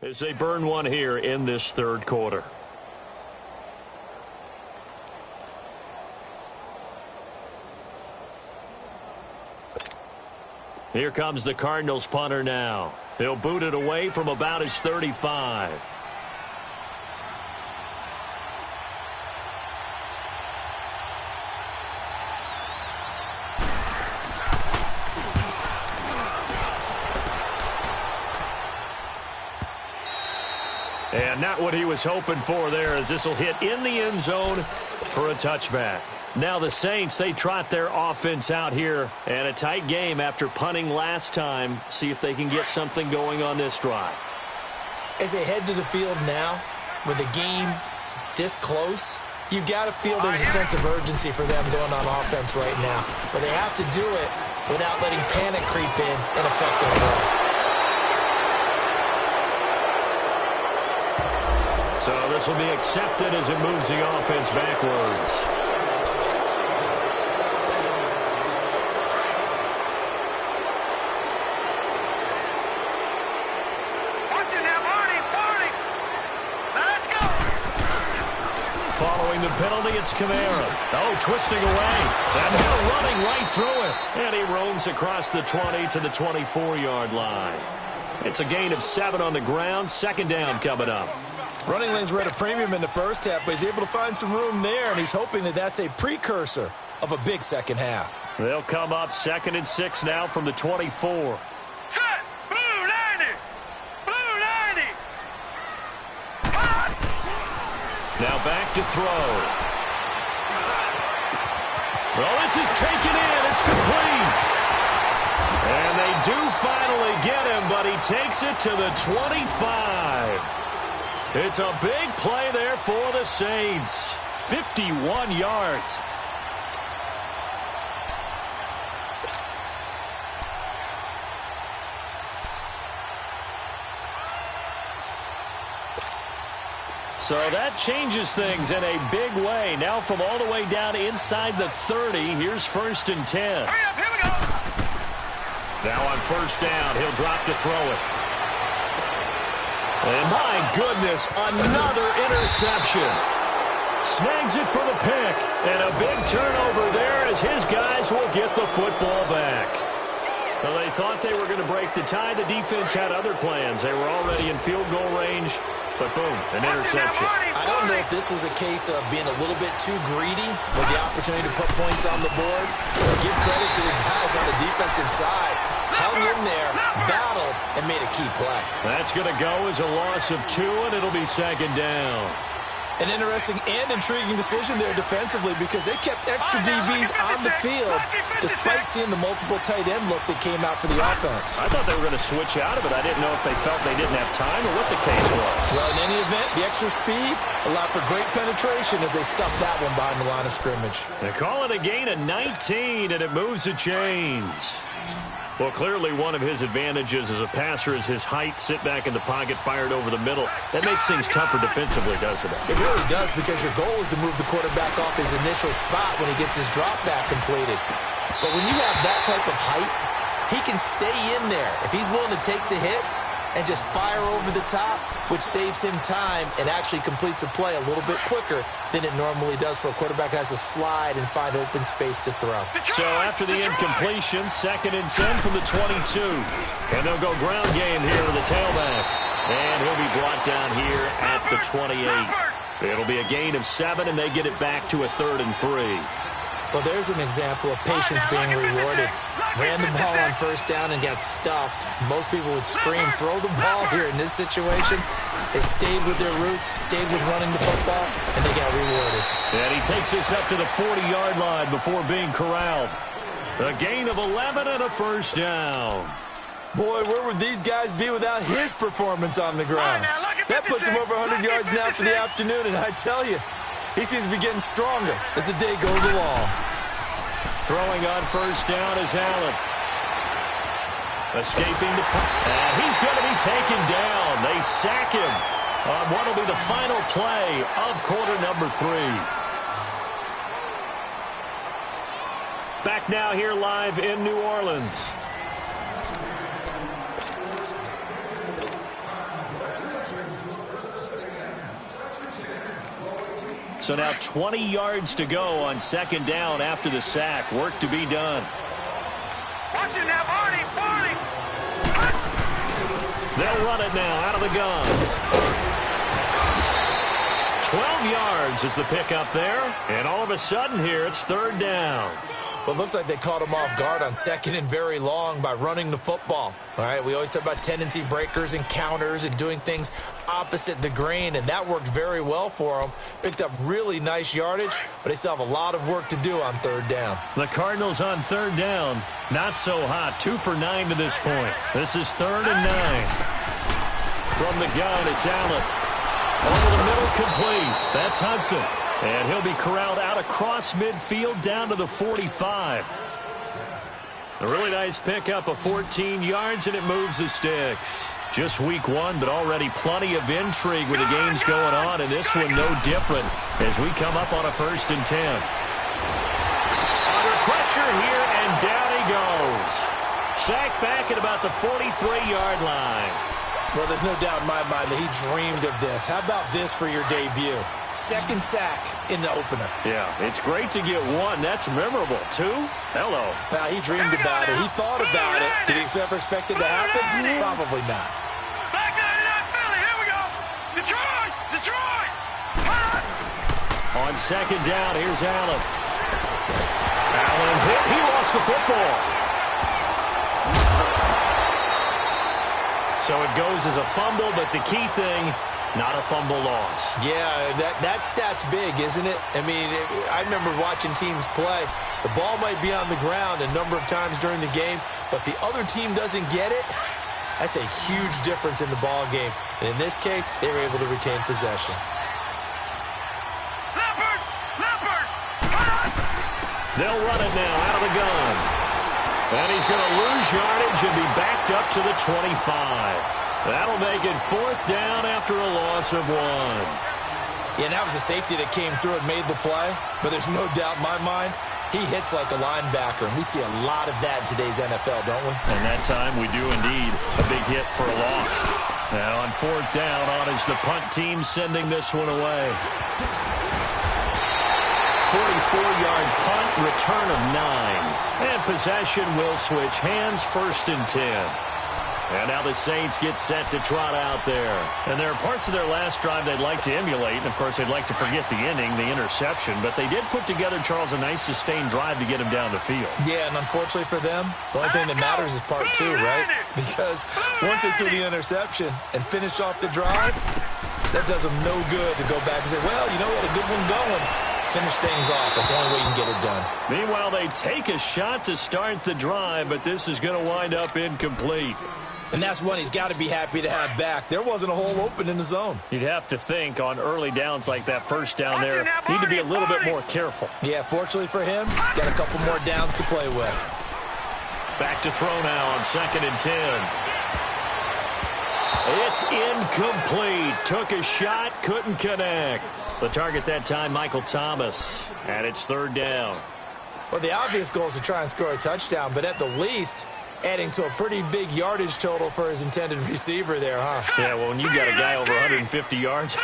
As they burn one here in this third quarter. Here comes the Cardinals punter now. He'll boot it away from about his 35. And not what he was hoping for there, as this will hit in the end zone for a touchback. Now the Saints, they trot their offense out here, and a tight game after punting last time. See if they can get something going on this drive. As they head to the field now, with the game this close, you've got to feel there's a sense of urgency for them going on offense right now. But they have to do it without letting panic creep in and affect their play. So this will be accepted as it moves the offense backwards. Following the penalty, it's Kamara. Oh, twisting away. And now running right through it. And he roams across the 20 to the 24-yard line. It's a gain of 7 on the ground. Second down coming up. Running lanes were at a premium in the first half, but he's able to find some room there, and he's hoping that that's a precursor of a big second half. They'll come up 2nd and 6 now from the 24. Set! Blue 90! Blue 90! Now back to throw. Well, this is taken in. It's complete. And they do finally get him, but he takes it to the 25. It's a big play there for the Saints. 51 yards. So that changes things in a big way. Now from all the way down inside the 30, here's 1st and 10. Hurry up, here we go! Now on 1st down, he'll drop to throw it. And my goodness, another interception. Snags it for the pick. And a big turnover there as his guys will get the football back. Well, they thought they were going to break the tie. The defense had other plans. They were already in field goal range. But boom, an interception. I don't know if this was a case of being a little bit too greedy with the opportunity to put points on the board. Or give credit to the guys on the defensive side. Hung in there, battled, and made a key play. That's going to go as a loss of 2, and it'll be 2nd down. An interesting and intriguing decision there defensively because they kept extra DBs on the field despite seeing the multiple tight end look that came out for the offense. I thought they were going to switch out of it. I didn't know if they felt they didn't have time or what the case was. Well, in any event, the extra speed allowed for great penetration as they stuffed that one behind the line of scrimmage. They call it a gain of 19, and it moves the chains. Well, clearly one of his advantages as a passer is his height, sit back in the pocket, fired over the middle. That makes things tougher defensively, doesn't it? It really does, because your goal is to move the quarterback off his initial spot when he gets his drop back completed. But when you have that type of height, he can stay in there. If he's willing to take the hits and just fire over the top, which saves him time and actually completes a play a little bit quicker than it normally does for a quarterback who has to slide and find open space to throw. So after the incompletion, 2nd and 10 from the 22. And they'll go ground game here to the tailback. And he'll be brought down here at the 28. It'll be a gain of 7, and they get it back to a 3rd and 3. Well, there's an example of patience being rewarded. Ran the ball on 1st down and got stuffed. Most people would scream, throw the ball here in this situation. They stayed with their roots, stayed with running the football, and they got rewarded. And he takes this up to the 40-yard line before being corralled. A gain of 11 and a 1st down. Boy, where would these guys be without his performance on the ground? That puts him over 100 yards now for the afternoon, and I tell you, he seems to be getting stronger as the day goes along. Throwing on 1st down is Allen. Escaping the punt. And he's going to be taken down. They sack him on what will be the final play of quarter number 3. Back now here live in New Orleans. So now 20 yards to go on second down after the sack. Work to be done. Watch it now, Barney, Barney. They'll run it now out of the gun. 12 yards is the pickup there. And all of a sudden here, it's third down. Well, it looks like they caught him off guard on second and very long by running the football. All right, we always talk about tendency breakers and counters and doing things opposite the grain, and that worked very well for them. Picked up really nice yardage, but they still have a lot of work to do on third down. The Cardinals on third down, not so hot. 2 for 9 to this point. This is 3rd and 9. From the gun, it's Allen. Over the middle, complete. That's Hudson. And he'll be corralled out across midfield down to the 45. A really nice pickup of 14 yards, and it moves the sticks. Just week 1, but already plenty of intrigue with the games going on, and this one no different as we come up on a 1st and 10. Under pressure here, and down he goes. Sacked back at about the 43-yard line. Well, there's no doubt in my mind that he dreamed of this. How about this for your debut? 2nd sack in the opener. Yeah, it's great to get 1. That's memorable. 2? Hello. Now, he dreamed about it. He thought about it. Did he ever expect it to happen? Probably not. Back 99 Philly, here we go. Detroit, Detroit. On second down, here's Allen. Allen hit. He lost the football. So it goes as a fumble, but the key thing, not a fumble loss. Yeah, that stat's big, isn't it? I mean, I remember watching teams play. The ball might be on the ground a number of times during the game, but if the other team doesn't get it, that's a huge difference in the ball game. And in this case, they were able to retain possession. Leopard, Leopard. They'll run it now out of the gun. And he's going to lose yardage and be backed up to the 25. That'll make it 4th down after a loss of 1. Yeah, and that was a safety that came through and made the play. But there's no doubt in my mind, he hits like a linebacker. And we see a lot of that in today's NFL, don't we? And that time we do indeed. A big hit for a loss. Now on 4th down, on is the punt team sending this one away. 44-yard punt, return of 9. And possession will switch hands, 1st and 10. And now the Saints get set to trot out there. And there are parts of their last drive they'd like to emulate. And, of course, they'd like to forget the ending, the interception. But they did put together, Charles, a nice sustained drive to get him down the field. Yeah, and unfortunately for them, the only thing that matters is part 2, right? Because once they threw the interception and finished off the drive, that does them no good to go back and say, well, you know, we had a good one going. Finish things off. That's the only way you can get it done. Meanwhile, they take a shot to start the drive, but this is going to wind up incomplete. And that's one he's got to be happy to have back. There wasn't a hole open in the zone. You'd have to think on early downs like that, 1st down there, need to be a little bit more careful. Yeah, fortunately for him, got a couple more downs to play with. Back to throw now on 2nd and 10. It's incomplete. Took a shot, couldn't connect. The target that time, Michael Thomas. And it's 3rd down. Well, the obvious goal is to try and score a touchdown, but at the least, adding to a pretty big yardage total for his intended receiver there, huh? Yeah, well, when you got a guy over 150 yards,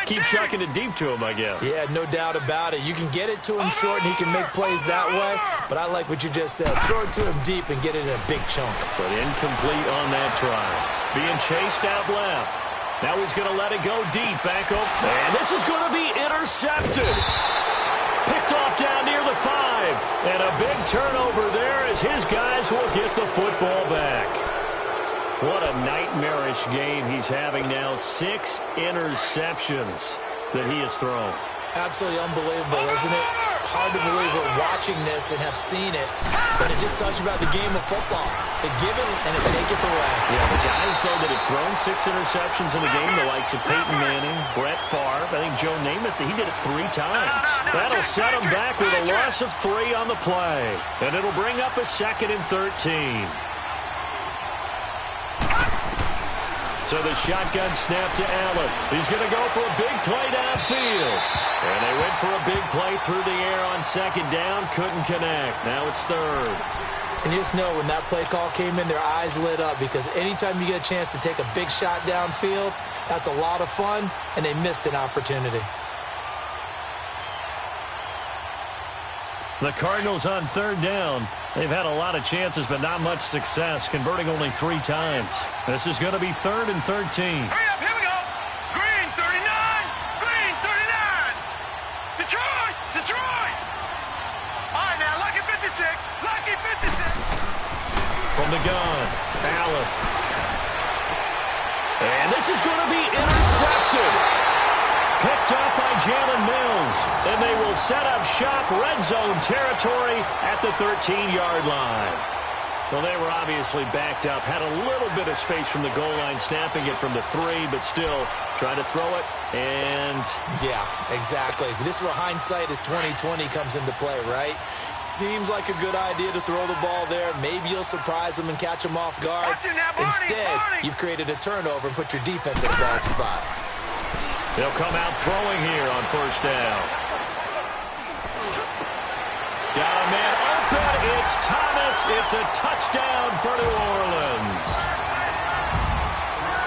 keep chucking it deep to him, I guess. Yeah, no doubt about it. You can get it to him short, and he can make plays that way, but I like what you just said. Throw it to him deep and get it in a big chunk. But incomplete on that try. Being chased out left. Now he's going to let it go deep, back up. And this is going to be intercepted. Picked off down near the 5. And a big turnover there as his guys will get the football back. What a nightmarish game he's having now. 6 interceptions that he has thrown. Absolutely unbelievable, isn't it? Hard to believe we're watching this and have seen it, but it just tells you about the game of football. The give it and it taketh away. Yeah, the guys, though, that have thrown 6 interceptions in a game, the likes of Peyton Manning, Brett Favre, I think Joe Namath, he did it 3 times. That'll set him back with a loss of 3 on the play, and it'll bring up a 2nd and 13. So the shotgun snap to Allen. He's going to go for a big play downfield. And they went for a big play through the air on 2nd down. Couldn't connect. Now it's 3rd. And you just know when that play call came in, their eyes lit up because anytime you get a chance to take a big shot downfield, that's a lot of fun, and they missed an opportunity. The Cardinals on third down. They've had a lot of chances, but not much success, converting only 3 times. This is going to be 3rd and 13. Hurry up, here we go. Green 39, green 39. Detroit, Detroit. All right, now, lucky 56, lucky 56. From the gun, Allen. And this is going to be intercepted. Picked up by Jalen Mills. And they will set up shop red zone territory at the 13-yard line. Well, they were obviously backed up. Had a little bit of space from the goal line, snapping it from the 3, but still trying to throw it. And yeah, exactly. This is where hindsight is 20/20 comes into play, right? Seems like a good idea to throw the ball there. Maybe you'll surprise them and catch them off guard. Instead, you've created a turnover and put your defense in a bad spot. They'll come out throwing here on first down. Got a man open. It's Thomas. It's a touchdown for New Orleans.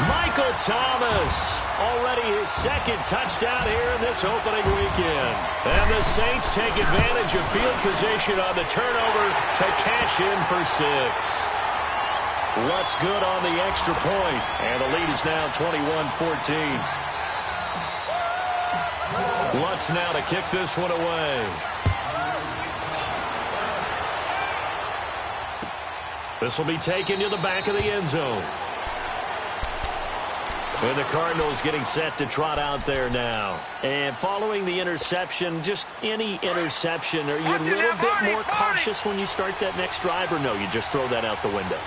Michael Thomas, already his 2nd touchdown here in this opening weekend. And the Saints take advantage of field position on the turnover to cash in for 6. What's good on the extra point? And the lead is now 21-14. Lutz now to kick this one away. This will be taken to the back of the end zone. And the Cardinals getting set to trot out there now. And following the interception, just any interception, are you a little bit more cautious when you start that next drive, or no, you just throw that out the window?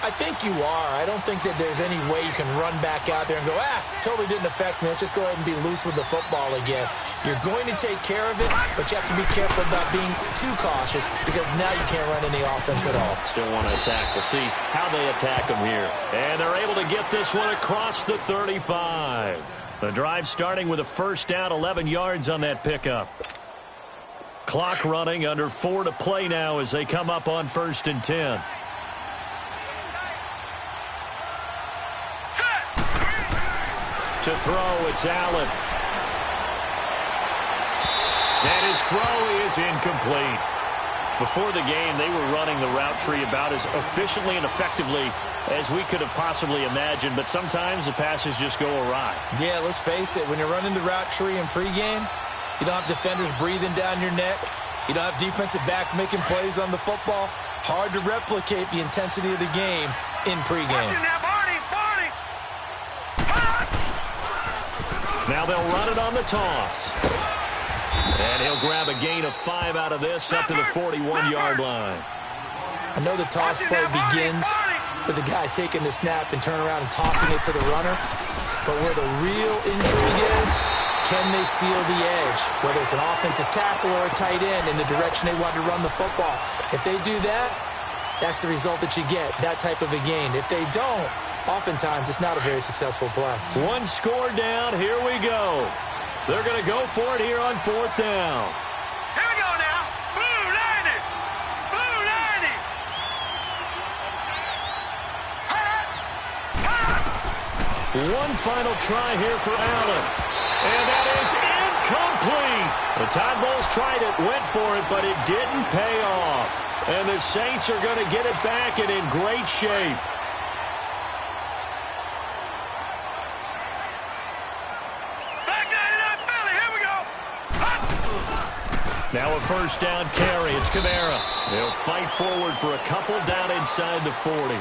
I think you are. I don't think that there's any way you can run back out there and go, totally didn't affect me. Let's just go ahead and be loose with the football again. You're going to take care of it, but you have to be careful about being too cautious because now you can't run any offense at all. Still want to attack. We'll see how they attack them here. And they're able to get this one across the 35. The drive starting with a first down, 11 yards on that pickup. Clock running, under 4 to play now as they come up on 1st and 10. To throw, it's Allen. And his throw is incomplete. Before the game, they were running the route tree about as efficiently and effectively as we could have possibly imagined, but sometimes the passes just go awry. Yeah, let's face it. When you're running the route tree in pregame, you don't have defenders breathing down your neck. You don't have defensive backs making plays on the football. Hard to replicate the intensity of the game in pregame. Now they'll run it on the toss. And he'll grab a gain of 5 out of this up to the 41-yard line. I know the toss play begins with the guy taking the snap and turn around and tossing it to the runner. But where the real intrigue is, can they seal the edge? Whether it's an offensive tackle or a tight end in the direction they want to run the football. If they do that, that's the result that you get, that type of a gain. If they don't, oftentimes it's not a very successful play. 1 score down. Here we go. They're going to go for it here on 4th down. Here we go now. Blue 90. Blue 90. One final try here for Allen. And that is incomplete. The Tide Bulls tried it, went for it, but it didn't pay off. And the Saints are going to get it back and in great shape. Now a first down carry. It's Kamara. They'll fight forward for a couple down inside the 40. All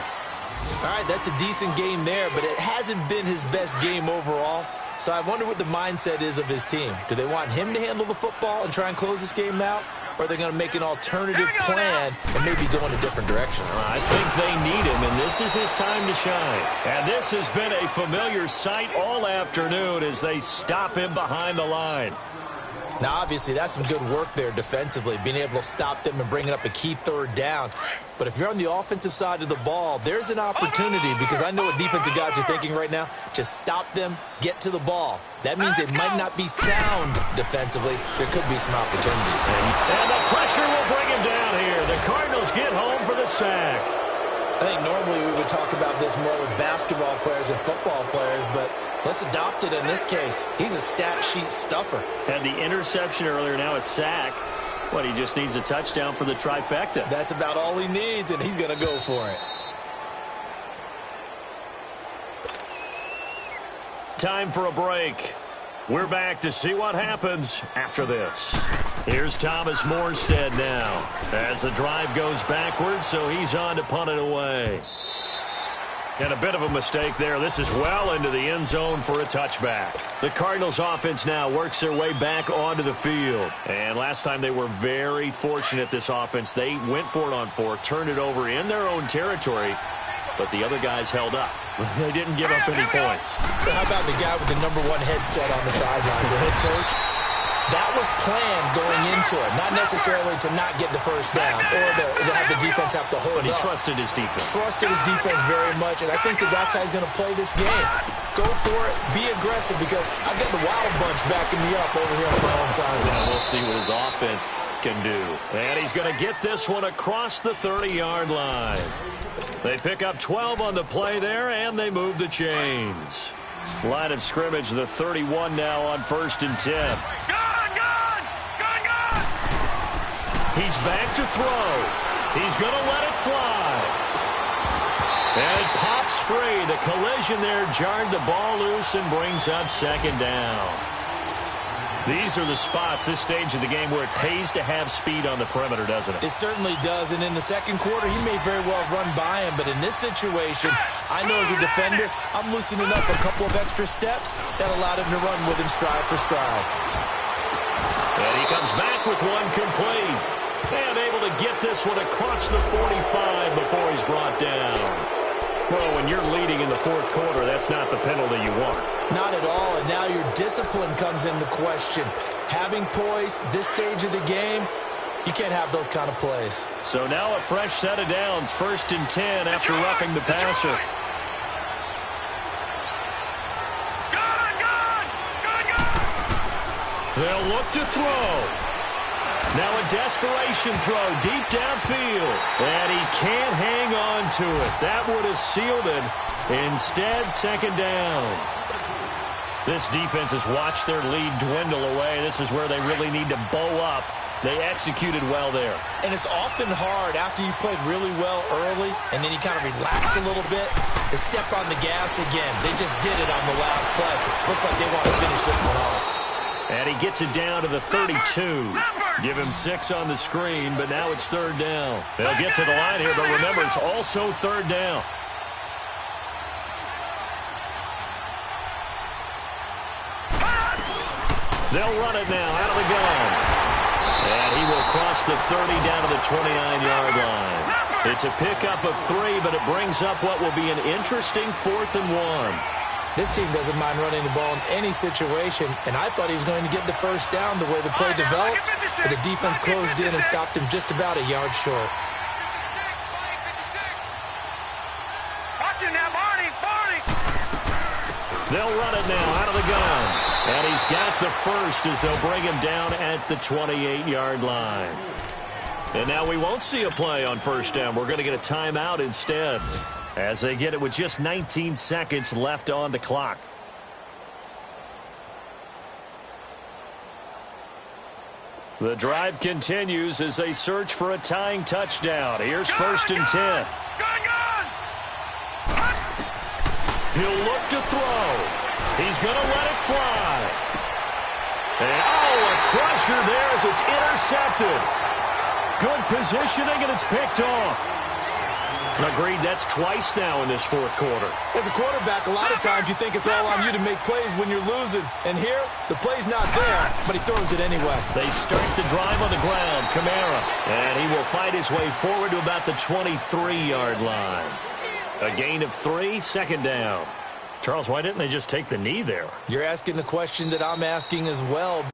right, that's a decent game there, but it hasn't been his best game overall. So I wonder what the mindset is of his team. Do they want him to handle the football and try and close this game out? Or are they going to make an alternative plan and maybe go in a different direction? I think they need him, and this is his time to shine. And this has been a familiar sight all afternoon as they stop him behind the line. Now, obviously, that's some good work there defensively, being able to stop them and bringing up a key 3rd down. But if you're on the offensive side of the ball, there's an opportunity, because I know what defensive guys are thinking right now. Just stop them, get to the ball. That means they might not be sound defensively. There could be some opportunities. And the pressure will bring him down here. The Cardinals get home for the sack. I think normally we would talk about this more with basketball players and football players, but let's adopt it in this case. He's a stat sheet stuffer. Had the interception earlier, now a sack. But he just needs a touchdown for the trifecta. That's about all he needs, and he's going to go for it. Time for a break. We're back to see what happens after this. Here's Thomas Morstead now as the drive goes backwards, so he's on to punt it away. And a bit of a mistake there. This is well into the end zone for a touchback. The Cardinals offense now works their way back onto the field. And last time they were very fortunate, this offense. They went for it on 4, turned it over in their own territory, but the other guys held up. They didn't give up any points. So how about the guy with the #1 headset on the sidelines, the head coach? That was planned going into it, not necessarily to not get the first down or to have the defense have to hold up. But he trusted his defense. Trusted his defense very much, and I think that's how he's going to play this game. Go for it, be aggressive, because I've got the Wild Bunch backing me up over here on my own side. Yeah, we'll see what his offense can do. And he's going to get this one across the 30-yard line. They pick up 12 on the play there, and they move the chains. Line of scrimmage, the 31 now on 1st and 10. He's back to throw. He's going to let it fly. And it pops free. The collision there jarred the ball loose and brings up 2nd down. These are the spots, this stage of the game, where it pays to have speed on the perimeter, doesn't it? It certainly does, and in the second quarter, he may very well run by him, but in this situation, I know as a defender, I'm loosening up a couple of extra steps that allowed him to run with him stride for stride. And he comes back with one complete. And able to get this one across the 45 before he's brought down. Well, when you're leading in the 4th quarter, that's not the penalty you want. Not at all, and now your discipline comes into question. Having poise, this stage of the game, you can't have those kind of plays. So now a fresh set of downs, 1st and 10 after roughing the passer. They'll look to throw. Now a desperation throw deep downfield. And he can't hang on to it. That would have sealed it. Instead, 2nd down. This defense has watched their lead dwindle away. This is where they really need to bow up. They executed well there. And it's often hard after you've played really well early and then you kind of relax a little bit to step on the gas again. They just did it on the last play. Looks like they want to finish this one off. And he gets it down to the 32. Give him 6 on the screen, but now it's 3rd down. They'll get to the line here, but remember, it's also 3rd down. They'll run it now out of the gun. And he will cross the 30 down to the 29-yard line. It's a pickup of 3, but it brings up what will be an interesting 4th and 1. This team doesn't mind running the ball in any situation, and I thought he was going to get the first down the way the play developed, but the defense closed in and stopped him just about a yard short. Watch him now, Barney. They'll run it now out of the gun. And he's got the first as they'll bring him down at the 28-yard line. And now we won't see a play on 1st down. We're going to get a timeout instead, as they get it with just 19 seconds left on the clock. The drive continues as they search for a tying touchdown. Here's 1st and 10. He'll look to throw. He's going to let it fly. And, a crusher there as it's intercepted. Good positioning, and it's picked off. Agreed, that's twice now in this 4th quarter. As a quarterback, a lot of times you think it's all on you to make plays when you're losing. And here, the play's not there, but he throws it anyway. They start the drive on the ground. Kamara. And he will fight his way forward to about the 23-yard line. A gain of 3, 2nd down. Charles, why didn't they just take the knee there? You're asking the question that I'm asking as well.